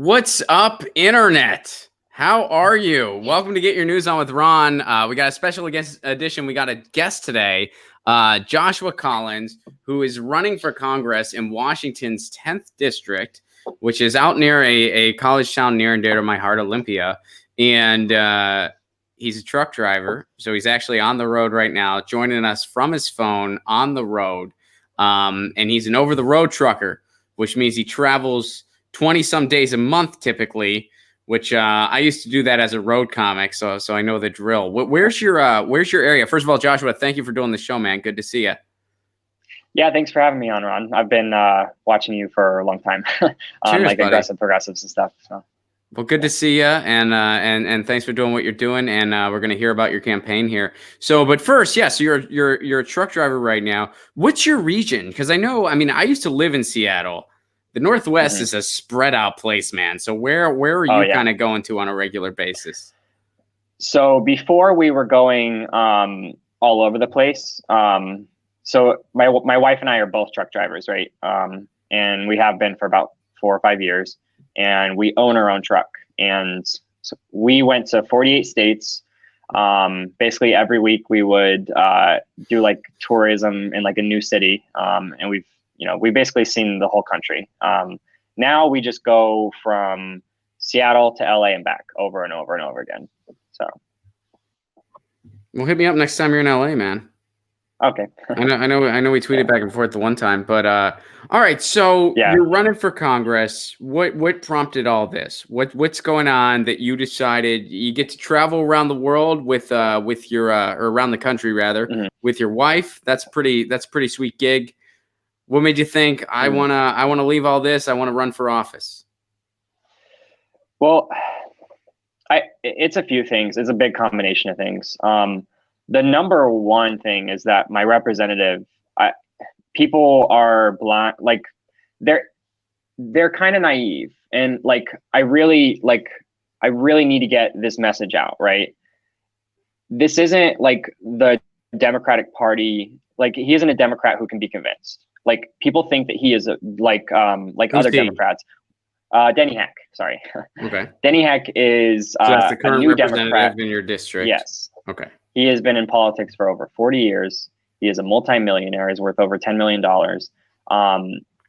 What's up, Internet? How are you? Welcome to Get Your News On with Ron. We got a special guest edition. We got a guest today, Joshua Collins, who is running for Congress in Washington's 10th district, which is out near a college town near and dear to my heart, Olympia. And he's a truck driver, so he's actually on the road right now, joining us from his phone on the road. And he's an over-the-road trucker, which means he travels 20-some days a month typically, which I used to do that as a road comic, so I know the drill. Where's your area? First of all, Joshua, thank you for doing the show, man. Good to see you. Yeah, thanks for having me on, Ron. I've been watching you for a long time, Cheers, like buddy. aggressive progressives and stuff. So. Well, good to see you, and thanks for doing what you're doing. And we're going to hear about your campaign here. So, but first, yeah, so you're a truck driver right now. What's your region? Because I used to live in Seattle. The Northwest is a spread out place, man. So where are you kind of going to on a regular basis? So before we were going all over the place. So my wife and I are both truck drivers, right? And we have been for about 4 or 5 years, and we own our own truck. And so we went to 48 states. Basically every week we would do like tourism in like a new city. And we've basically seen the whole country. Now we just go from Seattle to LA and back over and over and over again. So. Well, hit me up next time you're in LA, man. Okay. I know we tweeted back and forth the one time, but all right. So you're running for Congress. What prompted all this? What's going on that you decided you get to travel around the world with your or around the country rather with your wife? That's pretty sweet gig. What made you think I wanna leave all this? I want to run for office. Well, it's a few things. It's a big combination of things. The number one thing is that my representative, people are blind, like they're kind of naive, and like I really need to get this message out, right? This isn't like the Democratic Party. Like, he isn't a Democrat who can be convinced. Like, people think that he is like other Democrats. Denny Heck, sorry. Okay. Denny Heck is so that's the current a new representative Democrat in your district. Yes. Okay. He has been in politics for over 40 years. He is a multimillionaire. He's worth over $10 million.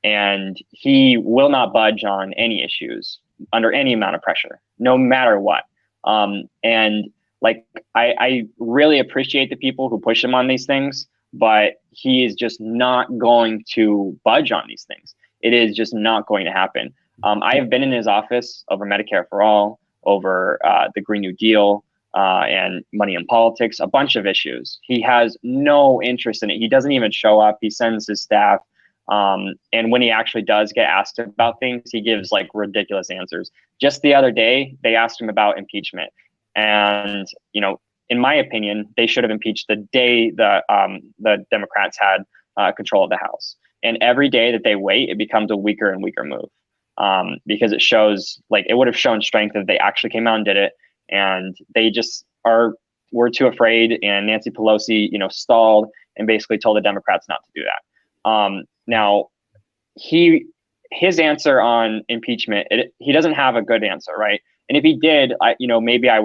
And he will not budge on any issues under any amount of pressure, no matter what. And like, I really appreciate the people who push him on these things, but he is just not going to budge on these things. It is just not going to happen. I have been in his office over Medicare for All, over the Green New Deal, and money in politics, a bunch of issues. He has no interest in it. He doesn't even show up. He sends his staff. And when he actually does get asked about things, he gives like ridiculous answers. Just the other day, they asked him about impeachment. And, in my opinion, they should have impeached the day the Democrats had control of the House. And every day that they wait, it becomes a weaker and weaker move. Because it shows, like, it would have shown strength if they actually came out and did it. And they just were too afraid. And Nancy Pelosi, stalled and basically told the Democrats not to do that. Now, his answer on impeachment, he doesn't have a good answer, right? And if he did, maybe I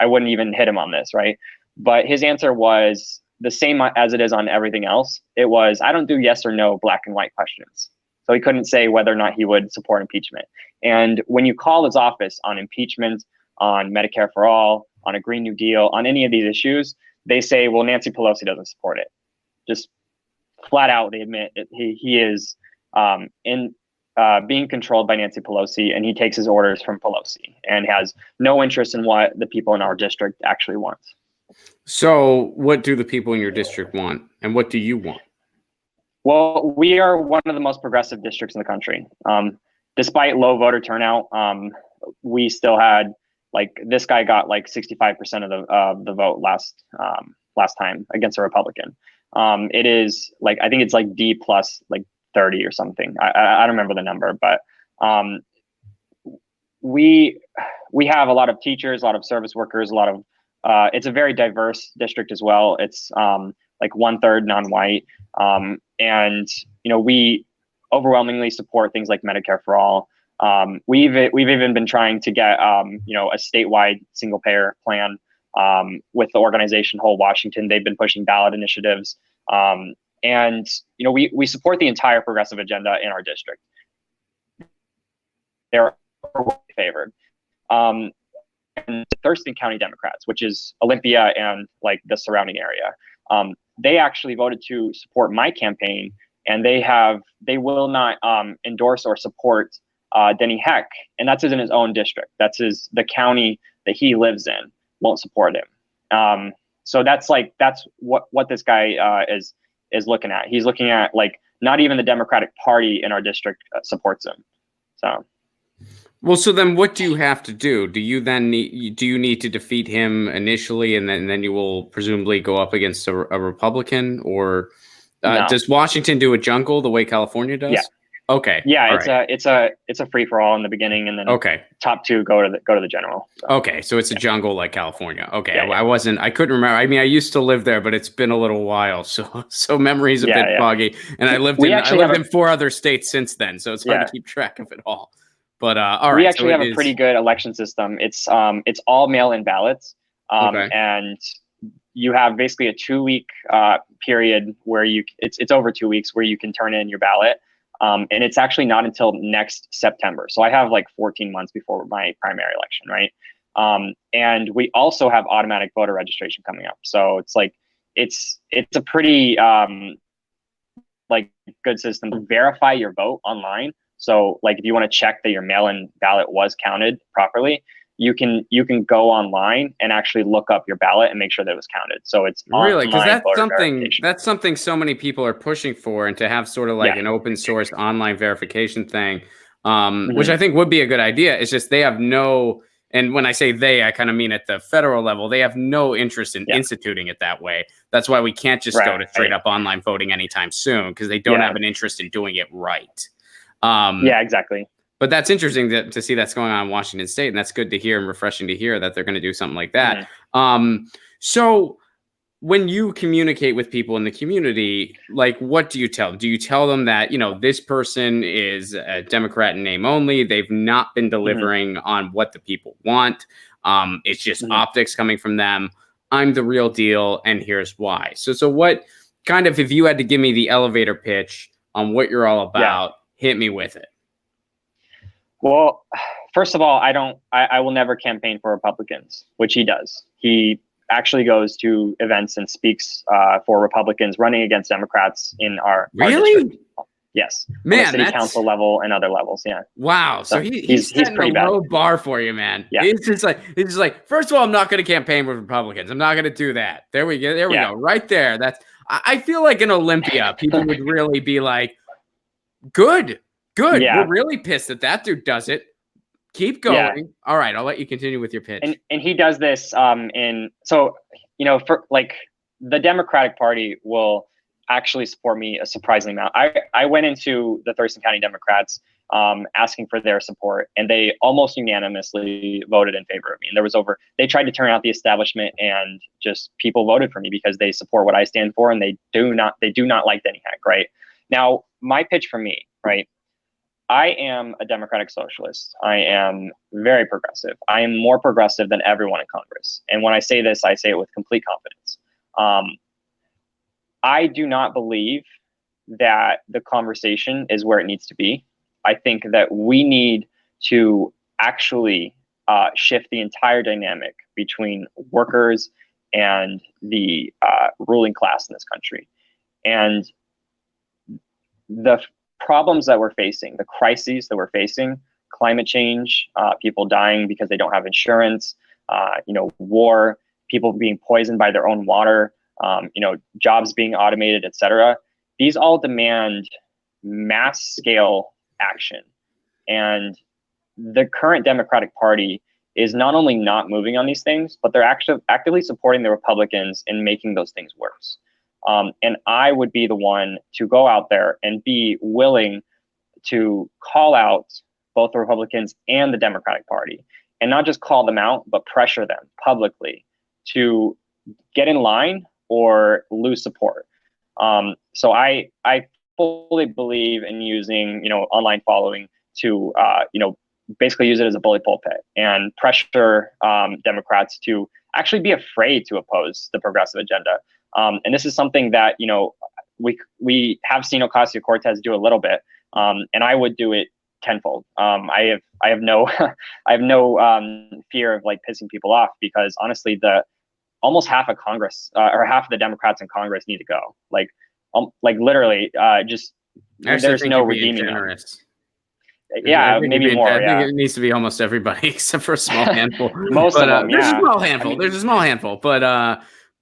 wouldn't even hit him on this, right? But his answer was the same as it is on everything else. It was, I don't do yes or no black and white questions. So he couldn't say whether or not he would support impeachment. And when you call his office on impeachment, on Medicare for All, on a Green New Deal, on any of these issues, they say, well, Nancy Pelosi doesn't support it. Just flat out, they admit he is being controlled by Nancy Pelosi, and he takes his orders from Pelosi and has no interest in what the people in our district actually want. So what do the people in your district want, and what do you want? Well, we are one of the most progressive districts in the country. Despite low voter turnout, we still had, like, this guy got like 65% of the vote last time against a Republican. It is like, I think it's like D plus like 30 or something. I don't remember the number, but we have a lot of teachers, a lot of service workers, a lot of it's a very diverse district as well. It's like 1/3 non-white, and we overwhelmingly support things like Medicare for All. We've even been trying to get a statewide single payer plan with the organization Whole Washington. They've been pushing ballot initiatives, and we support the entire progressive agenda in our district. They're favored. And Thurston County Democrats, which is Olympia and like the surrounding area, they actually voted to support my campaign, and they will not endorse or support Denny Heck, and that's in his own district. The county that he lives in won't support him. So that's what this guy is looking at. He's looking at like not even the Democratic Party in our district supports him. So. Well, so then what do you have to do? Do you need to defeat him initially, and then you will presumably go up against a Republican, or No. Does Washington do a jungle the way California does? Yeah. Okay. Yeah, it's a free for all in the beginning, and then top two go to the general. So. Okay, so it's a jungle like California. Okay, Yeah, I couldn't remember. I mean, I used to live there, but it's been a little while, so memory's a bit foggy. And I lived in 4 other states since then, so it's hard to keep track of it all. But all right, we actually have a pretty good election system. It's all mail-in ballots, and you have basically a 2-week period where it's over 2 weeks where you can turn in your ballot, and it's actually not until next September. So I have like 14 months before my primary election, right? And we also have automatic voter registration coming up. So it's like it's a pretty good system to verify your vote online. So like if you want to check that your mail-in ballot was counted properly, you can go online and actually look up your ballot and make sure that it was counted. So it's really, because that's something so many people are pushing for, and to have sort of like an open source online verification thing, which I think would be a good idea. It's just they have no, and when I say they, I kind of mean at the federal level, they have no interest in instituting it that way. That's why we can't just go to straight up online voting anytime soon, because they don't have an interest in doing it right. Exactly. But that's interesting to see that's going on in Washington State, and that's good to hear and refreshing to hear that they're going to do something like that. So when you communicate with people in the community, like, what do you tell them? Do you tell them that, this person is a Democrat in name only? They've not been delivering on what the people want. It's just optics coming from them. I'm the real deal, and here's why. So what kind of, if you had to give me the elevator pitch on what you're all about, hit me with it. Well, first of all, I will never campaign for Republicans, which he does. He actually goes to events and speaks for Republicans running against Democrats in our district. Yes, man, on the city council level and other levels. Yeah. Wow. So he's pretty bad. Low bar for you, man. Yeah. He's just like, first of all, I'm not going to campaign with Republicans. I'm not going to do that. There we go. There we go. Right there. I feel like in Olympia, people would really be like, good. Yeah. We're really pissed that dude does it. Keep going. Yeah. All right, I'll let you continue with your pitch. And he does this for like the Democratic Party will actually support me a surprising amount. I went into the Thurston County Democrats asking for their support, and they almost unanimously voted in favor of me. And they tried to turn out the establishment, and just people voted for me because they support what I stand for, and they do not like Denny Heck, right? Now, my pitch for me, right? I am a democratic socialist. I am very progressive. I am more progressive than everyone in Congress. And when I say this, I say it with complete confidence. I do not believe that the conversation is where it needs to be. I think that we need to actually shift the entire dynamic between workers and the ruling class in this country. And the problems that we're facing, the crises that we're facing, climate change, people dying because they don't have insurance, war, people being poisoned by their own water, jobs being automated, etc. These all demand mass scale action. And the current Democratic Party is not only not moving on these things, but they're actually actively supporting the Republicans in making those things worse. And I would be the one to go out there and be willing to call out both the Republicans and the Democratic Party, and not just call them out, but pressure them publicly to get in line or lose support. So I fully believe in using, online following to basically use it as a bully pulpit and pressure Democrats to actually be afraid to oppose the progressive agenda. And this is something that we have seen Ocasio-Cortez do a little bit, and I would do it tenfold. I have no I have no fear of like pissing people off, because honestly, almost half of Congress or half of the Democrats in Congress need to go. Like literally, just there's no redeeming them. Yeah, maybe more. I think it needs to be almost everybody except for a small handful. Most of them, there's a small handful. There's a small handful, but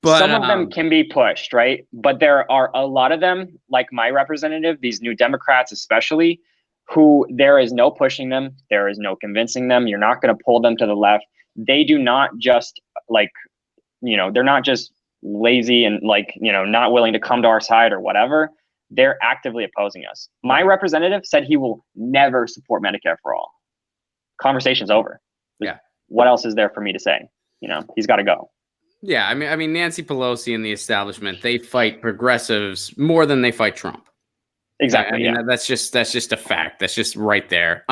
some of them can be pushed, right? But there are a lot of them, like my representative, these new Democrats especially, who there is no pushing them, there is no convincing them. You're not going to pull them to the left. They do not just they're not just lazy and not willing to come to our side or whatever. They're actively opposing us. My representative said he will never support Medicare for all. Conversation's over. Yeah. What else is there for me to say? He's got to go. Yeah. I mean, Nancy Pelosi and the establishment, they fight progressives more than they fight Trump. Exactly. I mean, that's just a fact. That's just right there.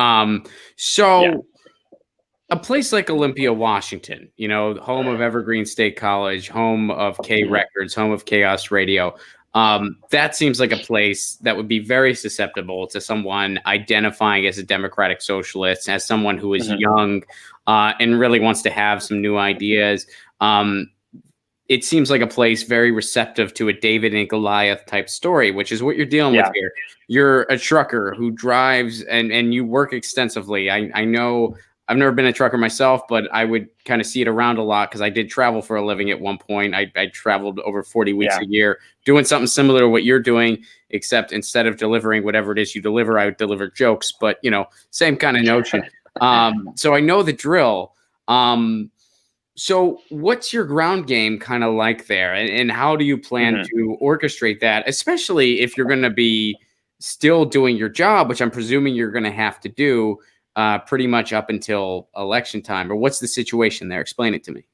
A place like Olympia, Washington, home of Evergreen State College, home of K Records, home of Chaos Radio. That seems like a place that would be very susceptible to someone identifying as a democratic socialist, as someone who is young and really wants to have some new ideas. It seems like a place very receptive to a David and Goliath type story, which is what you're dealing with here. You're a trucker who drives and you work extensively. I know I've never been a trucker myself, but I would kind of see it around a lot because I did travel for a living at one point. I traveled over 40 weeks a year doing something similar to what you're doing, except instead of delivering whatever it is you deliver, I would deliver jokes, but same kind of notion. So I know the drill. So what's your ground game kind of like there? And how do you plan to orchestrate that, especially if you're going to be still doing your job, which I'm presuming you're going to have to do pretty much up until election time? Or what's the situation there? Explain it to me.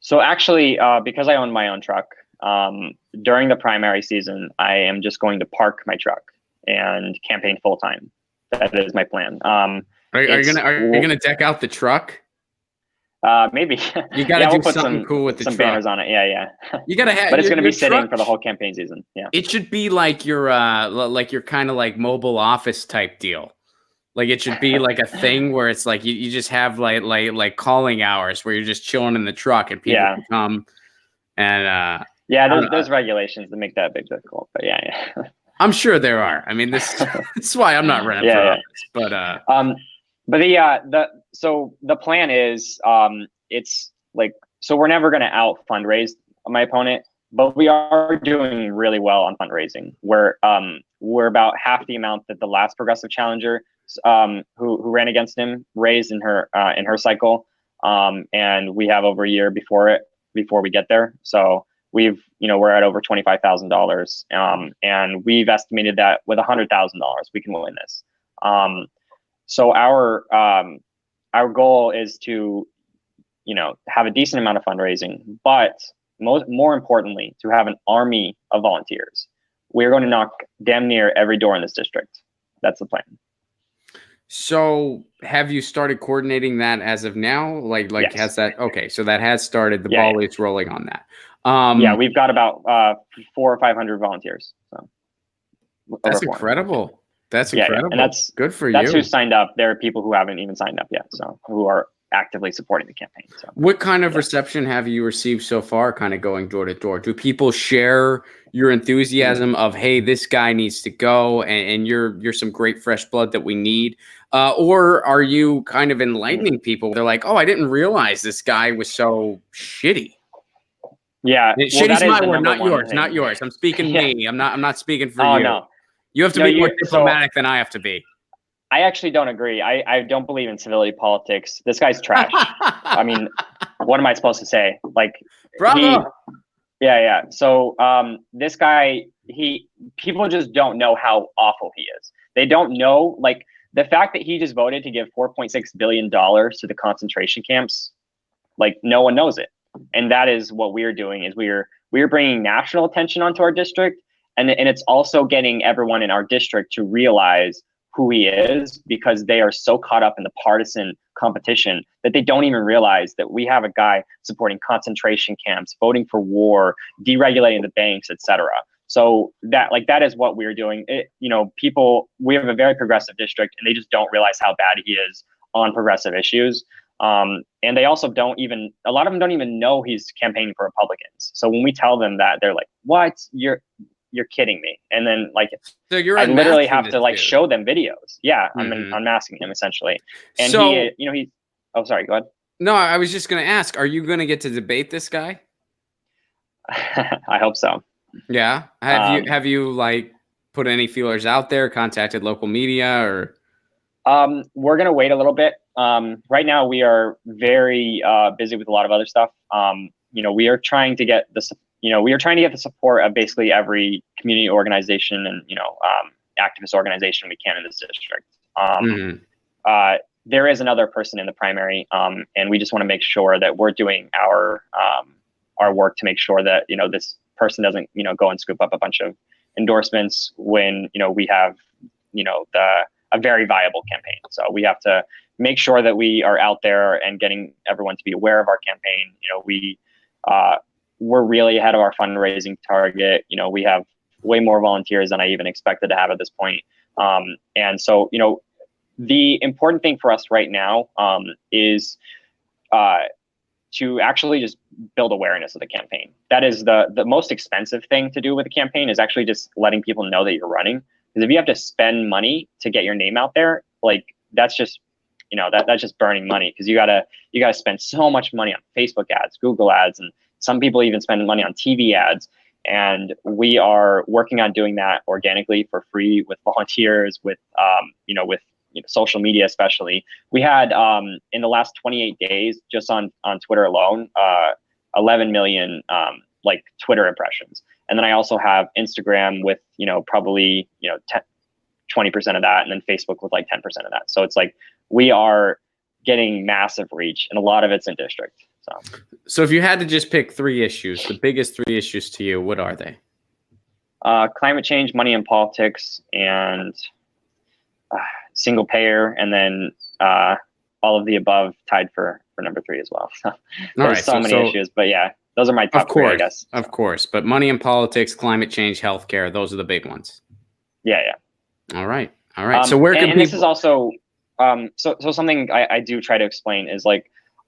So actually, because I own my own truck, during the primary season, I am just going to park my truck and campaign full time. That is my plan. Are you gonna deck out the truck? Maybe. You gotta do put something cool with the some truck. Banners on it. Yeah. You gotta have. But it's gonna be sitting for the whole campaign season. Yeah. It should be like your kind of like mobile office type deal. Like it should be like a thing where it's like you just have like calling hours where you're just chilling in the truck and people can come and there's regulations that make that a bit difficult, but yeah. I'm sure there are. I mean, this is why I'm not running for office. But so the plan is it's like, so we're never going to out fundraise my opponent, but we are doing really well on fundraising. We're about half the amount that the last progressive challenger who ran against him raised in her cycle, and we have over a year before we get there. So we're at over $25,000, and we've estimated that with $100,000 we can win this. So our goal is to have a decent amount of fundraising, but more importantly, to have an army of volunteers. We're going to knock damn near every door in this district. That's the plan. So have you started coordinating that as of now? Yes. Has that? Okay. So that has started. The ball is rolling on that. We've got about 400 or 500 volunteers. So that's incredible. That's incredible. And that's good for you. That's who signed up. There are people who haven't even signed up yet, so who are actively supporting the campaign. So what kind of reception have you received so far, kind of going door to door? Do people share your enthusiasm of, hey, this guy needs to go and you're some great fresh blood that we need? Or are you kind of enlightening people? They're like, oh, I didn't realize this guy was so shitty. Yeah. Shitty's my word, not yours, not yours. I'm speaking me. I'm not speaking for you. No. You have to be more diplomatic than I have to be. I actually don't agree. I don't believe in civility politics. This guy's trash. I mean, what am I supposed to say? Like, bravo. Yeah. So this guy, people just don't know how awful he is. They don't know, like, the fact that he just voted to give $4.6 billion to the concentration camps, like, no one knows it. And that is what we're doing, is we're bringing national attention onto our district. And it's also getting everyone in our district to realize who he is because they are so caught up in the partisan competition that they don't even realize that we have a guy supporting concentration camps, voting for war, deregulating the banks, etc. So that is what we're doing. We have a very progressive district, and they just don't realize how bad he is on progressive issues. And they also a lot of them don't even know he's campaigning for Republicans. So when we tell them that, they're like, "What? You're kidding me." And then so I literally have to show them videos. Yeah, I'm unmasking him essentially. And so, oh, sorry, go ahead. No, I was just going to ask, are you going to get to debate this guy? I hope so. Yeah. Have you put any feelers out there, contacted local media, or? We're going to wait a little bit. Right now we are very busy with a lot of other stuff. We are trying to get the support of basically every community organization and, activist organization we can in this district. There is another person in the primary, and we just want to make sure that we're doing our work to make sure that, this person doesn't, go and scoop up a bunch of endorsements when, we have, a very viable campaign. So we have to make sure that we are out there and getting everyone to be aware of our campaign. We're really ahead of our fundraising target. We have way more volunteers than I even expected to have at this point. And so, the important thing for us right now is to actually just build awareness of the campaign. That is the most expensive thing to do with a campaign, is actually just letting people know that you're running. Because if you have to spend money to get your name out there, that's just, that's just burning money, because you gotta spend so much money on Facebook ads, Google ads, and some people even spend money on TV ads. And we are working on doing that organically for free with volunteers, with social media especially. We had in the last 28 days, just on Twitter alone, 11 million Twitter impressions. And then I also have Instagram with probably 20% of that, and then Facebook with 10% of that. So it's we are getting massive reach, and a lot of it's in district. So if you had to just pick 3 issues, the biggest 3 issues to you, what are they? Climate change, money in politics, and single payer, and then all of the above tied for number 3 as well. So there's so many issues, but yeah, those are my top 3, I guess. Of course, but money in politics, climate change, healthcare, those are the big ones. Yeah. All right. So where can people? This is also so something I do try to explain is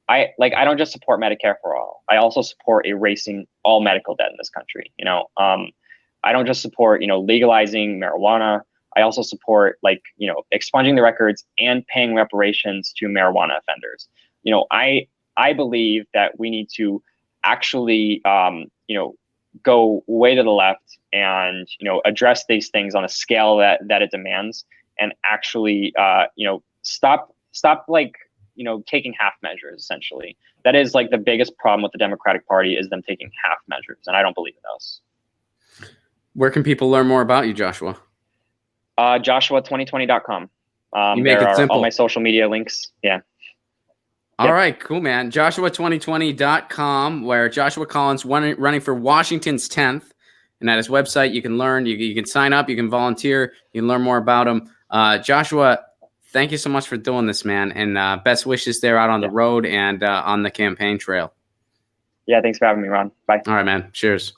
I don't just support Medicare for all. I also support erasing all medical debt in this country. I don't just support legalizing marijuana. I also support expunging the records and paying reparations to marijuana offenders. I believe that we need to actually go way to the left and address these things on a scale that it demands, and actually stop taking half measures. Essentially, that is the biggest problem with the Democratic Party, is them taking half measures, and I don't believe in those. Where can people learn more about you, Joshua? Joshua2020.com. You make it simple. All my social media links. Yeah. All right, cool, man. Joshua2020.com, where Joshua Collins running for Washington's 10th. And at his website, you can learn, you can sign up, you can volunteer, you can learn more about him. Joshua, thank you so much for doing this, man. And best wishes there out on the road and on the campaign trail. Yeah, thanks for having me, Ron. Bye. All right, man. Cheers.